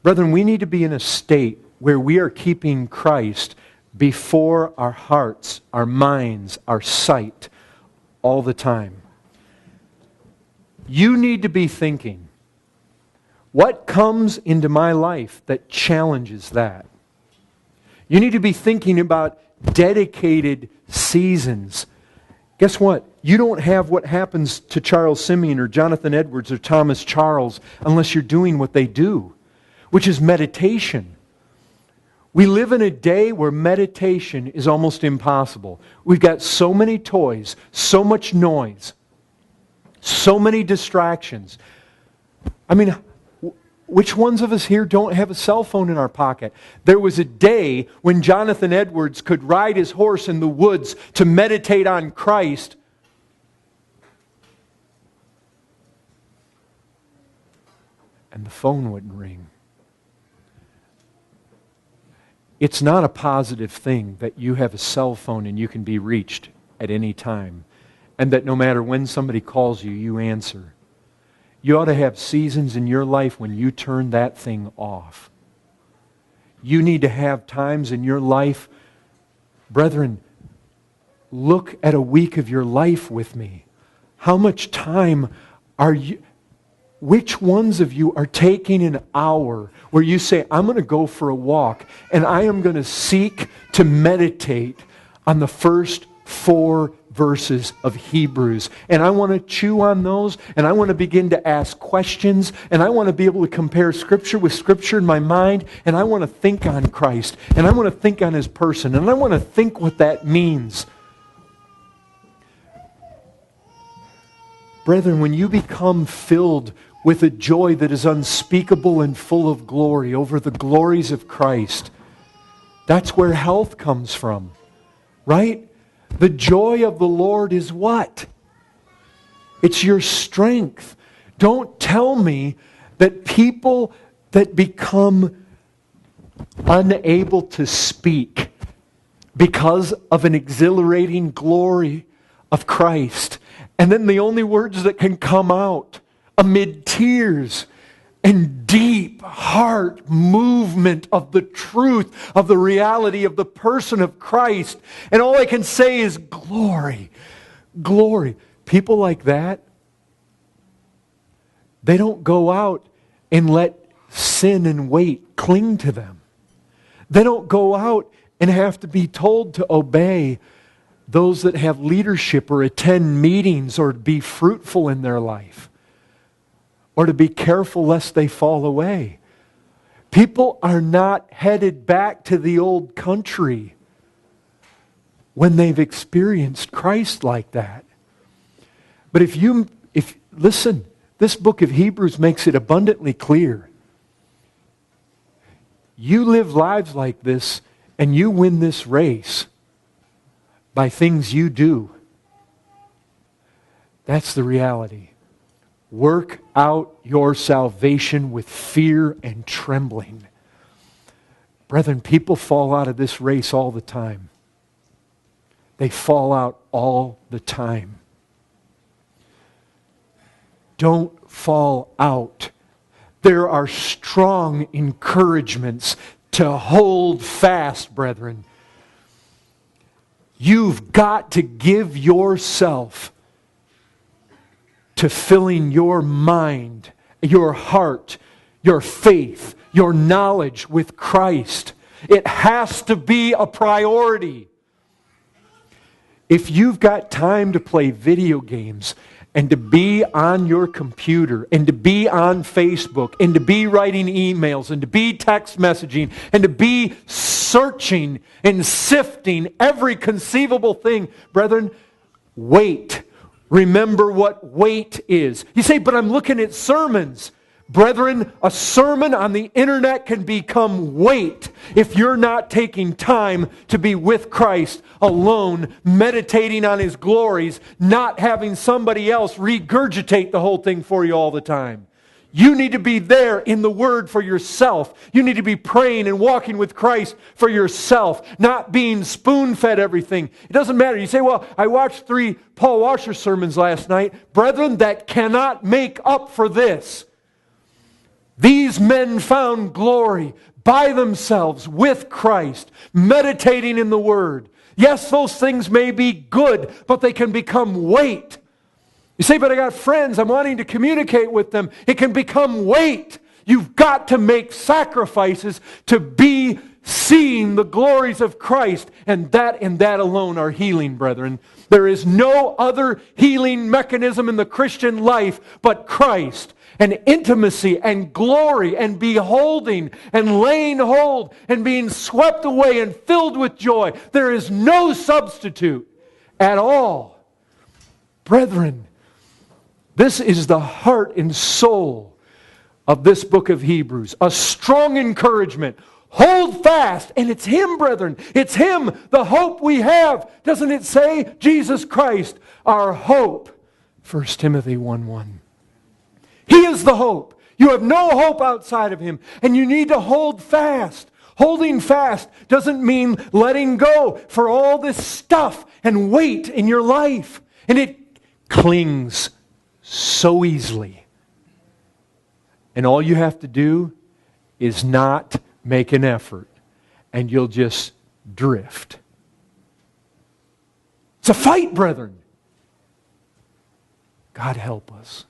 Brethren, we need to be in a state where we are keeping Christ before our hearts, our minds, our sight all the time. You need to be thinking, what comes into my life that challenges that? You need to be thinking about dedicated seasons. Guess what? You don't have what happens to Charles Simeon or Jonathan Edwards or Thomas Charles unless you're doing what they do, which is meditation. We live in a day where meditation is almost impossible. We've got so many toys, so much noise, so many distractions. I mean, which ones of us here don't have a cell phone in our pocket? There was a day when Jonathan Edwards could ride his horse in the woods to meditate on Christ. And the phone wouldn't ring. It's not a positive thing that you have a cell phone and you can be reached at any time, and that no matter when somebody calls you, you answer. You ought to have seasons in your life when you turn that thing off. You need to have times in your life, brethren, look at a week of your life with me. How much time are you... Which ones of you are taking an hour where you say, I'm going to go for a walk and I am going to seek to meditate on the first 4 verses of Hebrews, and I want to chew on those, and I want to begin to ask questions, and I want to be able to compare Scripture with Scripture in my mind, and I want to think on Christ, and I want to think on His person, and I want to think what that means. Brethren, when you become filled with a joy that is unspeakable and full of glory over the glories of Christ, that's where health comes from, right? The joy of the Lord is what? It's your strength. Don't tell me that people that become unable to speak because of an exhilarating glory of Christ, and then the only words that can come out amid tears and deep heart movement of the truth of the reality of the person of Christ, and all I can say is glory, glory. People like that, they don't go out and let sin and weight cling to them. They don't go out and have to be told to obey those that have leadership or attend meetings or be fruitful in their life, or to be careful lest they fall away. People are not headed back to the old country when they've experienced Christ like that. But listen, this book of Hebrews makes it abundantly clear. You live lives like this and you win this race by things you do. That's the reality. Work out your salvation with fear and trembling. Brethren, people fall out of this race all the time. They fall out all the time. Don't fall out. There are strong encouragements to hold fast, brethren. You've got to give yourself to filling your mind, your heart, your faith, your knowledge with Christ. It has to be a priority. If you've got time to play video games and to be on your computer and to be on Facebook and to be writing emails and to be text messaging and to be searching and sifting every conceivable thing, brethren, wait. Remember what wait is. You say, but I'm looking at sermons. Brethren, a sermon on the internet can become weight if you're not taking time to be with Christ alone, meditating on His glories, not having somebody else regurgitate the whole thing for you all the time. You need to be there in the Word for yourself. You need to be praying and walking with Christ for yourself, not being spoon-fed everything. It doesn't matter. You say, well, I watched 3 Paul Washer sermons last night. Brethren, that cannot make up for this. These men found glory by themselves with Christ, meditating in the Word. Yes, those things may be good, but they can become weight. You say, but I got friends, I'm wanting to communicate with them. It can become weight. You've got to make sacrifices to be seeing the glories of Christ, and that alone are healing, brethren. There is no other healing mechanism in the Christian life but Christ, and intimacy and glory and beholding and laying hold and being swept away and filled with joy. There is no substitute at all. Brethren, this is the heart and soul of this book of Hebrews. A strong encouragement. Hold fast. And it's Him, brethren. It's Him, the hope we have. Doesn't it say? Jesus Christ, our hope. 1 Timothy 1:1. He is the hope. You have no hope outside of Him. And you need to hold fast. Holding fast doesn't mean letting go for all this stuff and weight in your life. And it clings so easily. And all you have to do is not make an effort, and you'll just drift. It's a fight, brethren. God help us.